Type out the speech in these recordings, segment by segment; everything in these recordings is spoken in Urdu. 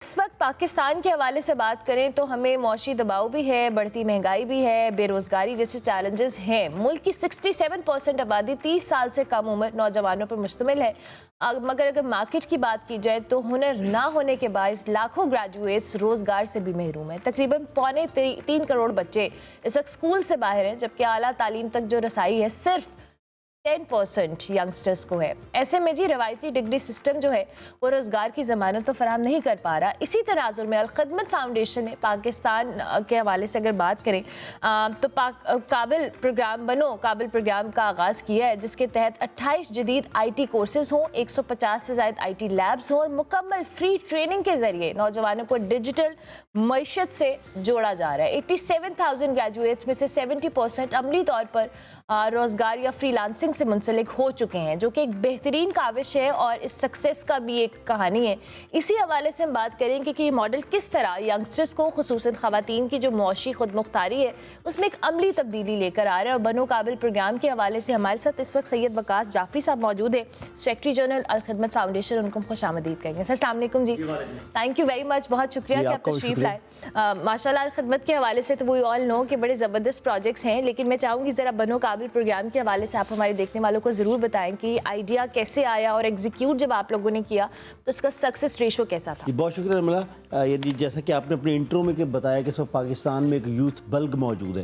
اس وقت پاکستان کے حوالے سے بات کریں تو ہمیں معاشی دباؤ بھی ہے، بڑھتی مہنگائی بھی ہے، بے روزگاری جیسے چیلنجز ہیں۔ ملک کی 67% آبادی 30 سال سے کم عمر نوجوانوں پر مشتمل ہے، مگر اگر مارکیٹ کی بات کی جائے تو ہنر نہ ہونے کے باعث لاکھوں گریجویٹس روزگار سے بھی محروم ہیں۔ تقریباً 3.25 کروڑ بچے اس وقت اسکول سے باہر ہیں، جبکہ اعلیٰ تعلیم تک جو رسائی ہے صرف 10% ینگسٹرز کو ہے۔ ایسے میں روایتی ڈگری سسٹم جو ہے وہ روزگار کی ضمانت تو فراہم نہیں کر پا رہا۔ اسی تناظر میں الخدمت فاؤنڈیشن نے پاکستان کے حوالے سے اگر بات کریں تو قابل پروگرام کا آغاز کیا ہے، جس کے تحت 28 جدید آئی ٹی کورسز ہوں، 150 سے زائد آئی ٹی لیبز ہوں اور مکمل فری ٹریننگ کے ذریعے نوجوانوں کو ڈیجیٹل معیشت سے جوڑا جا رہا ہے۔ 87,000 گریجویٹس میں سے 70% عملی طور پر روزگار یا فری لانسنگ سے منسلک ہو چکے ہیں، جو کہ ایک بہترین کاوش ہے اور اس سکسیس کا بھی ایک کہانی ہے۔ اسی حوالے سے ہم بات کریں کہ یہ ماڈل کس طرح ینگسٹرز کو، خصوصاً خواتین کی جو معاشی خود مختاری ہے، اس میں ایک عملی تبدیلی لے کر آ رہا ہے۔ اور بنو قابل پروگرام کے حوالے سے ہمارے ساتھ اس وقت سید وقاص جعفری صاحب موجود ہیں، سیکریٹری جنرل الخدمت فاؤنڈیشن۔ ان کو خوش آمدید کہیں گے۔ سر السلام علیکم جی، تھینک یو ویری مچ، بہت شکریہ کہ آپ تشریف لائے۔ ماشاءاللہ الخدمت کے حوالے سے تو وی آل نو کہ بڑے زبردست پروجیکٹس ہیں، لیکن میں چاہوں گی ذرا بنو قابل پروگرام کے حوالے سے آپ ہمارے دیکھنے والوں کو ضرور بتائیں کہ یہ آئیڈیا کیسے آیا اور ایگزیکیوٹ جب آپ لوگوں نے کیا تو اس کا سکسیس ریشو کیسا تھا؟ بہت شکریہ رملہ۔ یعنی جیسا کہ آپ نے اپنے انٹرو میں بتایا کہ اس وقت پاکستان میں ایک یوتھ بلگ موجود ہے،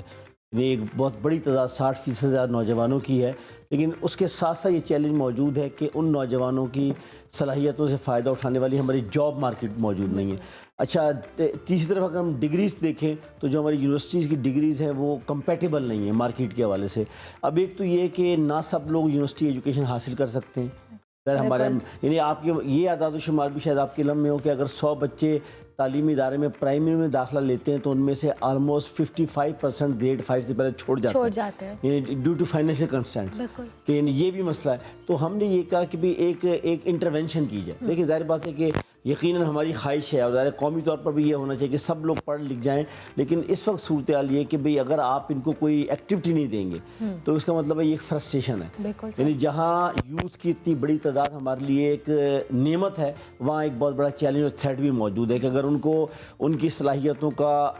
یعنی ایک بہت بڑی تعداد 60% سے زیادہ نوجوانوں کی ہے، لیکن اس کے ساتھ ساتھ یہ چیلنج موجود ہے کہ ان نوجوانوں کی صلاحیتوں سے فائدہ اٹھانے والی ہماری جاب مارکیٹ موجود نہیں ہے۔ اچھا، تیسری طرف اگر ہم ڈگریز دیکھیں تو جو ہماری یونیورسٹیز کی ڈگریز ہیں وہ کمپیٹیبل نہیں ہیں مارکیٹ کے حوالے سے۔ اب ایک تو یہ کہ نہ سب لوگ یونیورسٹی ایجوکیشن حاصل کر سکتے ہیں، ہمارے یعنی آپ کے یہ اعداد و شمار بھی شاید آپ کے علم میں ہو کہ اگر 100 بچے تعلیمی ادارے میں پرائمری میں داخلہ لیتے ہیں تو ان میں سے آلموسٹ 55% گریڈ 5 سے پہلے چھوڑ جاتے ہیں، یعنی ڈیو ٹو فائنینشیل کنسٹرینٹس، کہ یعنی یہ بھی مسئلہ ہے۔ تو ہم نے یہ کہا کہ بھی ایک انٹرونشن کی جائے۔ دیکھیں ظاہر بات ہے کہ یقیناً ہماری خواہش ہے اور ظاہر قومی طور پر بھی یہ ہونا چاہیے کہ سب لوگ پڑھ لکھ جائیں، لیکن اس وقت صورتحال یہ کہ بھئی اگر آپ ان کو کوئی ایکٹیویٹی نہیں دیں گے تو اس کا مطلب ہے یہ ایک فرسٹریشن ہے۔ یعنی جہاں یوتھ کی اتنی بڑی تعداد ہمارے لیے ایک نعمت ہے، وہاں ایک بہت بڑا چیلنج اور تھریٹ بھی موجود ہے کہ اگر ان کو ان کی صلاحیتوں کا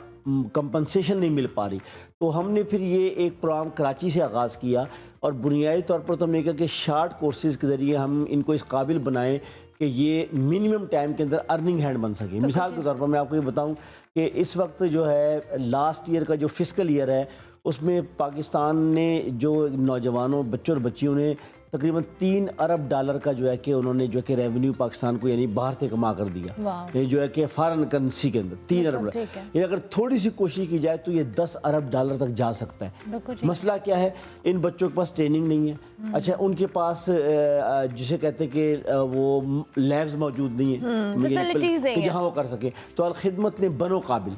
کمپنسیشن نہیں مل پا رہی، تو ہم نے پھر یہ ایک پروگرام کراچی سے آغاز کیا اور بنیادی طور پر تو ہم نے کہا کہ شارٹ کورسز کے ذریعے ہم ان کو اس قابل بنائیں کہ یہ منیمم ٹائم کے اندر ارننگ ہینڈ بن سکے۔ مثال کے طور پر میں آپ کو یہ بتاؤں کہ اس وقت جو ہے لاسٹ ایئر کا جو فسکل ایئر ہے اس میں پاکستان نے جو نوجوانوں بچوں اور بچیوں نے تقریباً $3 ارب کا جو ہے کہ انہوں نے جو ہے کہ ریونیو پاکستان کو یعنی باہر سے کما کر دیا، یہ جو ہے کہ فارن کرنسی کے اندر 3 ارب، یعنی اگر تھوڑی سی کوشش کی جائے تو یہ $10 ارب تک جا سکتا ہے۔ مسئلہ کیا ہے؟ ان بچوں کے پاس ٹریننگ نہیں ہے، اچھا ان کے پاس جسے کہتے ہیں کہ وہ لیبز موجود نہیں ہیں کہ جہاں وہ کر سکے۔ تو الخدمت نے بنو قابل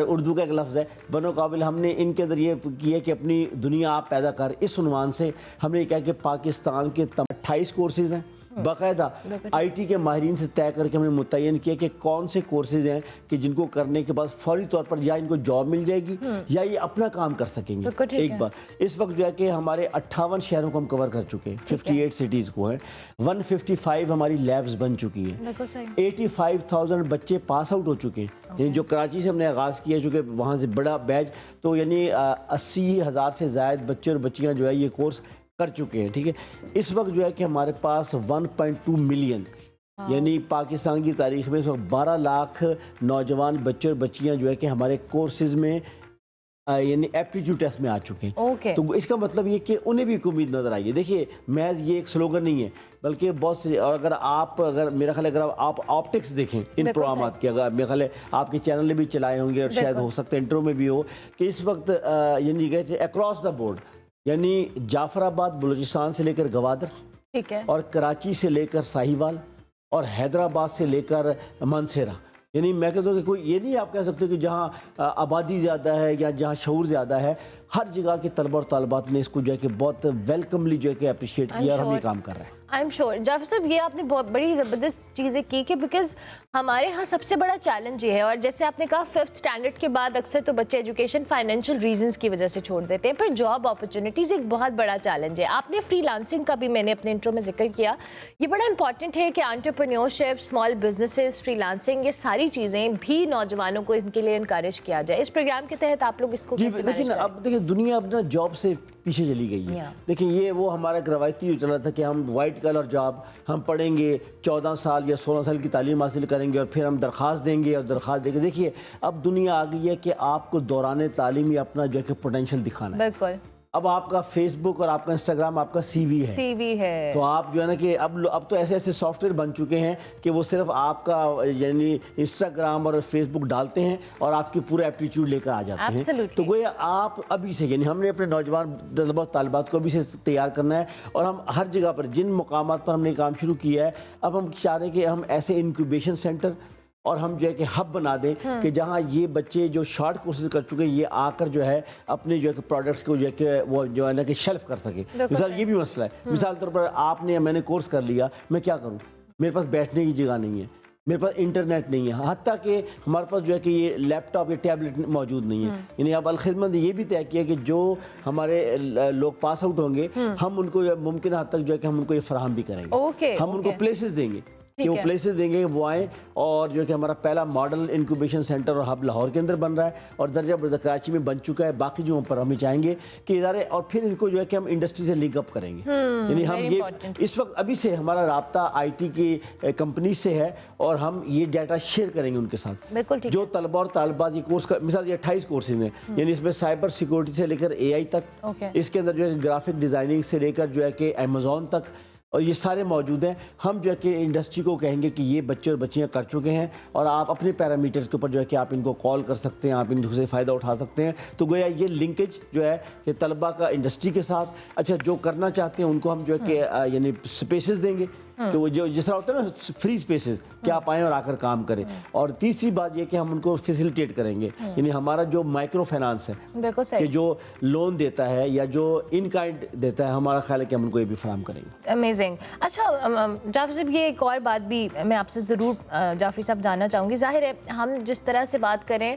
اردو کا ایک لفظ ہے، بنو قابل، ہم نے ان کے اندر یہ کیا کہ اپنی دنیا آپ پیدا کر، اس عنوان سے ہم نے کہا کہ پاکستان کے 28 کورسز ہیں، باقاعدہ آئی ٹی کے ماہرین سے طے کر کے ہم نے متعین کیا کہ کون سے کورسز ہیں کہ جن کو کرنے کے بعد فوری طور پر یا ان کو جاب مل جائے گی یا یہ اپنا کام کر سکیں گے ایک بار۔ اس وقت جو ہے کہ ہمارے 58 شہروں کو ہم کور کر چکے ہیں، 58 سٹیز کو ہیں، 155 ہماری لیبز بن چکی ہیں، 85,000 بچے پاس آؤٹ ہو چکے ہیں، یعنی جو کراچی سے ہم نے آغاز کیا چونکہ وہاں سے بڑا بیچ، تو یعنی 80,000 سے زائد بچے اور بچیاں جو ہے یہ کورس کر چکے ہیں، ٹھیک ہے۔ اس وقت جو ہے کہ ہمارے پاس 1.2 ملین، یعنی پاکستان کی تاریخ میں اس وقت 12 لاکھ نوجوان بچے اور بچیاں جو ہے کہ ہمارے کورسز میں یعنی ایپٹیٹیوڈ ٹیسٹ میں آ چکے ہیں۔ تو اس کا مطلب یہ کہ انہیں بھی ایک امید نظر آئی ہے۔ دیکھیے محض یہ ایک سلوگن نہیں ہے بلکہ بہت سے، اور اگر میرا خیال ہے اگر آپ آپٹکس دیکھیں ان پروگرامات کے، اگر میرا خیال ہے آپ کے چینل نے بھی چلائے ہوں گے اور شاید ہو سکتا ہے انٹرو میں بھی ہو کہ اس وقت یعنی کہتے ہیں اکراس دا بورڈ، یعنی جعفر آباد بلوچستان سے لے کر گوادر اور کراچی سے لے کر ساہیوال اور حیدرآباد سے لے کر مانسیرا، یعنی میں کہتا ہوں کہ کوئی یہ نہیں آپ کہہ سکتے کہ جہاں آبادی زیادہ ہے یا جہاں شعور زیادہ ہے، ہر جگہ کے طلبہ اور طالبات نے اس کو جو ہے کہ بہت ویلکملی جو ہے کہ اپریشیٹ کیا اور ہم یہ کام کر رہے ہیں۔ آئی ایم شیور جعفر صاحب یہ آپ نے بہت بڑی زبردست چیزیں کی کہ بیکاز ہمارے ہاں سب سے بڑا چیلنج یہ ہے، اور جیسے آپ نے کہا 5th اسٹینڈرڈ کے بعد اکثر تو بچے ایجوکیشن فائنینشیل ریزنس کی وجہ سے چھوڑ دیتے ہیں، پھر جاب اپرچونیٹیز ایک بہت بڑا چیلنج ہے. آپ نے فری لانسنگ کا بھی میں نے اپنے انٹرو میں ذکر کیا، یہ بڑا امپورٹنٹ ہے کہ entrepreneurship, small businesses, free lancing, یہ ساری چیزیں بھی نوجوانوں کو ان کے لیے انکریج کیا جائے. اس پروگرام کے تحت آپ لوگ اس کو جی کیسے دیکھیں مینیج نا، کریں؟ اب دیکھیں دنیا اب نا جاب سے پیچھے چلی گئی ہے. دیکھیں یہ وہ ہمارا ایک روایتی جو چلا تھا کہ ہم وائٹ کلر جاب، ہم پڑھیں گے 14 سال یا 16 سال کی تعلیم حاصل کریں گے اور پھر ہم درخواست دیں گے اور درخواست دیں گے. دیکھیے اب دنیا آ گئی ہے کہ آپ کو دوران تعلیم یا اپنا جو ہے کہ پوٹینشیل دکھانا ہے. بالکل. اب آپ کا فیس بک اور آپ کا انسٹاگرام آپ کا سی وی ہے. تو آپ جو ہے نا کہ اب تو ایسے ایسے سافٹ ویئر بن چکے ہیں کہ وہ صرف آپ کا یعنی انسٹاگرام اور فیس بک ڈالتے ہیں اور آپ کی پورا ایپٹیٹیوڈ لے کر آ جاتے ہیں. تو گویا آپ ابھی سے یعنی ہم نے اپنے نوجوان طلباء اور طالبات کو ابھی سے تیار کرنا ہے، اور ہم ہر جگہ پر جن مقامات پر ہم نے کام شروع کیا ہے اب ہم چاہ رہے ہیں کہ ہم ایسے انکیوبیشن سینٹر اور ہم جو ہے کہ ہب بنا دیں کہ جہاں یہ بچے جو شارٹ کورسز کر چکے ہیں یہ آ کر جو ہے اپنے جو ہے کہ پروڈکٹس کو جو ہے کہ وہ جو ہے نا کہ شیلف کر سکے. مثال یہ بھی مسئلہ ہے، مثال طور پر آپ نے میں نے کورس کر لیا، میں کیا کروں، میرے پاس بیٹھنے کی جگہ نہیں ہے، میرے پاس انٹرنیٹ نہیں ہے، حتیٰ کہ ہمارے پاس جو ہے کہ یہ لیپ ٹاپ یا ٹیبلٹ موجود نہیں ہے. یعنی اب الخدمت نے یہ بھی طے کیا کہ جو ہمارے لوگ پاس آؤٹ ہوں گے ہم ان کو ممکن حد تک جو ہے کہ ہم ان کو یہ فراہم بھی کریں گے. ہم ان کو پلیسز دیں گے کہ وہ پلیسز دیں گے، وہ آئیں، اور جو کہ ہمارا پہلا ماڈل انکوبیشن سینٹر اور ہب لاہور کے اندر بن رہا ہے اور درجہ بردہ کراچی میں بن چکا ہے. باقی جگہوں پر ہم چاہیں گے کہ ادارے، اور پھر ان کو جو ہے کہ ہم انڈسٹری سے لنک اپ کریں گے. یعنی ہم یہ اس وقت ابھی سے ہمارا رابطہ آئی ٹی کی کمپنی سے ہے اور ہم یہ ڈیٹا شیئر کریں گے ان کے ساتھ. جو طلباء اور طالبات یہ کورس مثال یہ 28 کورسز ہیں، یعنی اس میں سائبر سیکورٹی سے لے کر اے آئی تک، اس کے اندر جو ہے گرافک ڈیزائننگ سے لے کر جو ہے کہ امیزون تک، اور یہ سارے موجود ہیں. ہم جو ہے کہ انڈسٹری کو کہیں گے کہ یہ بچے اور بچیاں کر چکے ہیں اور آپ اپنے پیرامیٹرز کے اوپر جو ہے کہ آپ ان کو کال کر سکتے ہیں، آپ ان سے فائدہ اٹھا سکتے ہیں. تو گویا یہ لنکیج جو ہے کہ طلباء کا انڈسٹری کے ساتھ، اچھا جو کرنا چاہتے ہیں ان کو ہم جو ہے کہ یعنی سپیسز دیں گے کہ وہ جو جس طرح ہوتا ہے نا فری سپیسز کہ آپ آئیں اور آ کر کام کریں. اور تیسری بات یہ کہ ہم ان کو فیسیلیٹیٹ کریں گے، یعنی ہمارا جو مائکرو فائنانس ہے کہ جو لون دیتا ہے یا جو ان کائنڈ دیتا ہے، ہمارا خیال ہے کہ ہم ان کو یہ بھی فراہم کریں گے. امیزنگ. اچھا جعفر صاحب یہ ایک اور بات بھی میں آپ سے ضرور جعفری صاحب جاننا چاہوں گی. ظاہر ہے ہم جس طرح سے بات کریں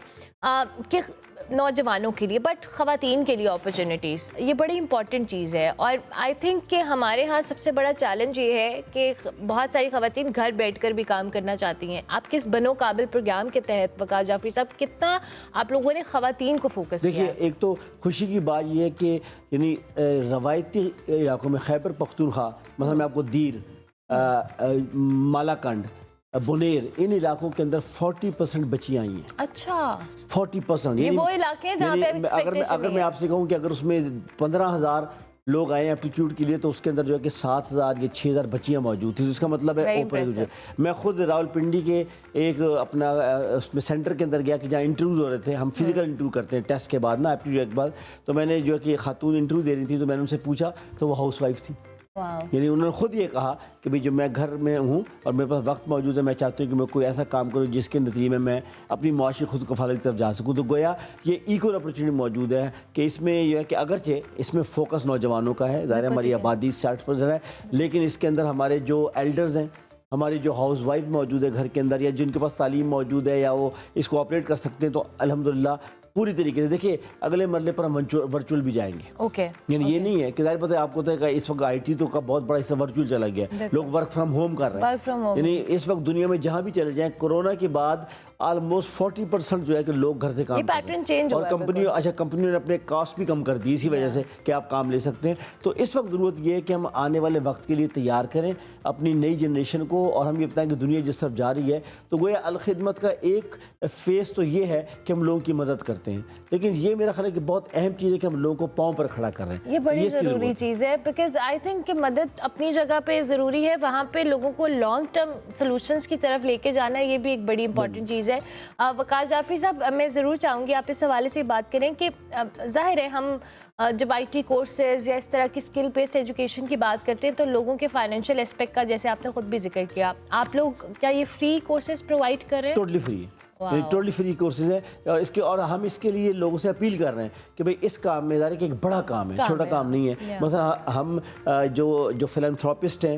کہ نوجوانوں کے لیے بٹ خواتین کے لیے اپرچونیٹیز یہ بڑی امپورٹنٹ چیز ہے، اور آئی تھنک کہ ہمارے ہاں سب سے بڑا چیلنج یہ ہے کہ بہت ساری خواتین گھر بیٹھ کر بھی کام کرنا چاہتی ہیں. آپ کس بنو قابل پروگرام کے تحت وقار جعفری صاحب کتنا آپ لوگوں نے خواتین کو فوکس کیا؟ دیکھیے ایک تو خوشی کی بات یہ ہے کہ یعنی روایتی علاقوں میں خیبر پختونخوا، مثلا میں آپ کو دیر، مالاکنڈ، بنیر، ان علاقوں کے اندر 40% بچیاں آئی ہیں. اچھا 40%. یہ وہ علاقے ہیں جہاں پہ اگر میں آپ سے کہوں کہ اگر اس میں 15,000 لوگ آئے ہیں ایپٹیٹیوڈ کے لیے تو اس کے اندر جو ہے کہ 7,000 یا 6,000 بچیاں موجود تھیں. اس کا مطلب ہے اوپر. میں خود راولپنڈی کے ایک اپنا اس میں سینٹر کے اندر گیا کہ جہاں انٹرویوز ہو رہے تھے. ہم فزیکل انٹرویو کرتے ہیں ٹیسٹ کے بعد نا، ایپٹیٹیوڈ کے بعد. تو میں نے جو ہے کہ خاتون انٹرویو دے رہی تھی تو میں نے ان سے پوچھا تو وہ ہاؤس وائف تھی. یعنی انہوں نے خود یہ کہا کہ بھئی جو میں گھر میں ہوں اور میرے پاس وقت موجود ہے، میں چاہتی ہوں کہ میں کوئی ایسا کام کروں جس کے نتیجے میں اپنی معاشی خود کفالت کی طرف جا سکوں. تو گویا یہ ایکول اپرچونٹی موجود ہے کہ اس میں یہ ہے کہ اگرچہ اس میں فوکس نوجوانوں کا ہے، ظاہر ہماری آبادی 60% ہے، لیکن اس کے اندر ہمارے جو ایلڈرز ہیں، ہماری جو ہاؤس وائف موجود ہے گھر کے اندر یا جن کے پاس تعلیم موجود ہے یا وہ اس کو آپریٹ کر سکتے ہیں، تو الحمدللہ پوری طریقے سے. دیکھیے اگلے مرحلے پر ہم ورچوئل بھی جائیں گے. یعنی یہ نہیں ہے کہ ظاہر پتہ ہے آپ کو تو اس وقت آئی ٹی تو کا بہت بڑا حصہ ورچوئل چلا گیا، لوگ ورک فرام ہوم کر رہے ہیں. یعنی اس وقت دنیا میں جہاں بھی چلے جائیں، کورونا کے بعد آلموسٹ 40% جو ہے کہ لوگ گھر سے کام کر رہے ہیں، اور کمپنیوں نے اپنے کاسٹ بھی کم کر دی اسی وجہ سے کہ آپ کام لے سکتے ہیں. تو اس وقت ضرورت یہ ہے کہ ہم آنے والے وقت کے لیے تیار کریں اپنی نئی جنریشن کو، اور ہم یہ بتائیں کہ دنیا جس طرف جا رہی ہے. تو گویا الخدمت کا ایک فیس تو یہ ہے کہ ہم لوگوں کی مدد کرتے ہیں، لیکن یہ میرا خیال ہے کہ بہت اہم چیز ہے کہ ہم لوگوں کو پاؤں پر کھڑا کر رہے ہیں. یہ بڑی ضروری چیز ہے بیکاز آئی تھنک کہ مدد اپنی جگہ پہ ضروری ہے، وہاں پہ لوگوں کو لانگ ٹرم سولوشنز کی طرف لے کے جانا یہ بھی ایک بڑی امپورٹنٹ چیز ہے. وقار جعفری صاحب میں ضرور چاہوں گی آپ اس حوالے سے بات کریں کہ ظاہر ہے ہم جب آئی ٹی کورسز یا اس طرح کی اسکل بیسڈ ایجوکیشن کی بات کرتے ہیں تو لوگوں کے فائنینشیل اسپیکٹ کا جیسے آپ نے خود بھی ذکر کیا، آپ لوگ کیا یہ فری کورسز پرووائڈ کر رہے ہیں؟ ٹوٹلی فری ہے، ٹوٹلی فری کورسز ہیں. اور ہم اس کے لیے لوگوں سے اپیل کر رہے ہیں کہ بھئی اس کام میں ظاہر ہے کہ ایک بڑا کام ہے، چھوٹا کام نہیں ہے. مثلا ہم جو فلانتھراپسٹ ہیں